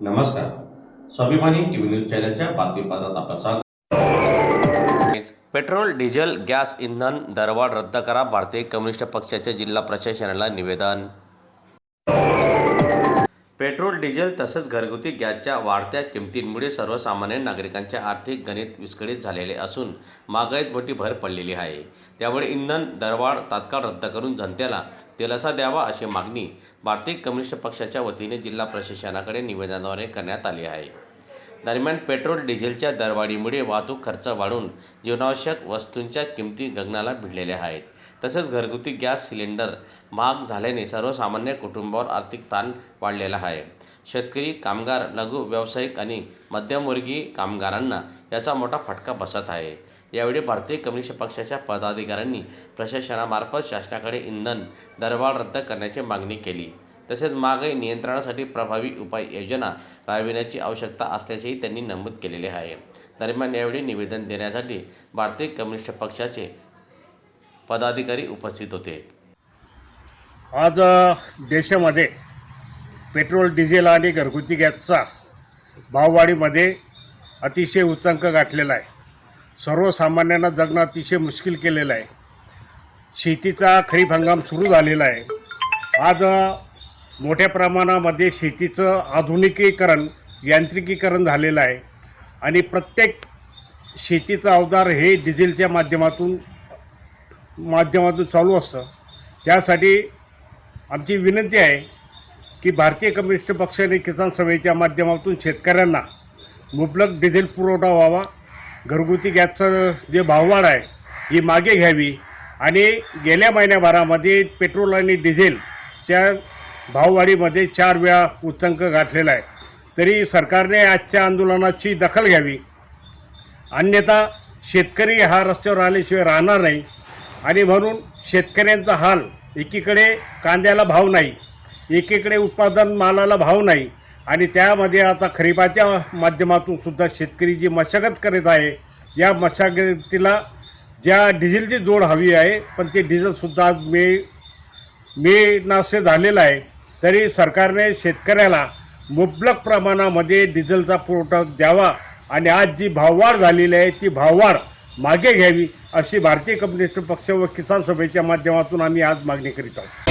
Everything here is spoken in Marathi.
नमस्कार. स्वाभिमानी टीव्ही न्यूज चॅनलच्या बातमीपत्रात आपलं स्वागत. पेट्रोल, डिझेल, गॅस इंधन दरवाढ रद्द करा. भारतीय कम्युनिस्ट पक्षाचे जिल्हा प्रशासनाला निवेदन. पेट्रोल, डिझेल तसंच घरगुती गॅसच्या वाढत्या किमतींमुळे सर्वसामान्य नागरिकांचे आर्थिक गणित विस्कळीत झालेले असून महागाईत मोठी भर पडलेली आहे. त्यामुळे इंधन दरवाढ तात्काळ रद्द करून जनतेला दिलासा द्यावा अशी मागणी भारतीय कम्युनिस्ट पक्षाच्या वतीने जिल्हा प्रशासनाकडे निवेदनाद्वारे करण्यात आली आहे. दरम्यान पेट्रोल, डिझेलच्या दरवाढीमुळे वाहतूक खर्च वाढून जीवनावश्यक वस्तूंच्या किमती गगनाला भिडलेल्या आहेत. तसेच घरगुती गॅस सिलेंडर महाग झाल्याने सर्वसामान्य कुटुंबावर आर्थिक ताण वाढलेला आहे. शेतकरी, कामगार, लघु व्यावसायिक आणि मध्यमवर्गीय कामगारांना याचा मोठा फटका बसत आहे. यावेळी भारतीय कम्युनिस्ट पक्षाच्या पदाधिकाऱ्यांनी प्रशासनामार्फत शासनाकडे इंधन दरवाढ रद्द करण्याची मागणी केली. तसेच महागाई नियंत्रणासाठी प्रभावी उपाययोजना राबविण्याची आवश्यकता असल्याचेही त्यांनी नमूद केलेले आहे. दरम्यान यावेळी निवेदन देण्यासाठी भारतीय कम्युनिस्ट पक्षाचे पदाधिकारी उपस्थित होते. आज देशामध्ये पेट्रोल, डिझेल आणि घरगुती गॅसचा भाववाढीमध्ये अतिशय उच्चांक गाठलेला आहे. सर्वसामान्यांना जगणं अतिशय मुश्किल केलेलं आहे. शेतीचा खरीप हंगाम सुरू झालेला आहे. आज मोठ्या प्रमाणामध्ये शेतीचं आधुनिकीकरण, यांत्रिकीकरण झालेलं आहे आणि प्रत्येक शेतीचं अवजार हे डिझेलच्या माध्यमातून चालू असतं. त्यासाठी आमची विनंती आहे की भारतीय कम्युनिस्ट पक्षाने किसान सभेच्या माध्यमातून शेतकऱ्यांना मुबलक डिझेल पुरवठा व्हावा, घरगुती गॅसचं जे भाववाढ आहे ही मागे घ्यावी आणि गेल्या महिन्याभरामध्ये पेट्रोल आणि डिझेलच्या भाववाढीमध्ये 4 वेळा उच्चांक गाठलेला आहे. तरी सरकारने आजच्या आंदोलनाची दखल घ्यावी, अन्यथा शेतकरी हा रस्त्यावर आल्याशिवाय राहणार नाही. आणि म्हणून शेतकऱ्यांचा हाल, एकीकडे कांद्याला भाव नाही, एकीकडे उत्पादन मालाला भाव नाही आणि त्यामध्ये आता खरीपाच्या माध्यमातून सुद्धा शेतकरी जी मशागत करीत आहे, या मशागतीला ज्या डिझेलची जोड हवी आहे, पण ते डिझेलसुद्धा आज मे नासे झालेलं आहे. तरी सरकारने शेतकऱ्याला मुबलक प्रमाणामध्ये डिझेलचा पुरवठा द्यावा आणि आज जी भाववाढ झालेली आहे ती भाववाढ मागे घ्यावी अशी भारतीय कम्युनिस्ट पक्ष व किसान सभेच्या माध्यमातून आम्ही आज मागणी करीत आहोत.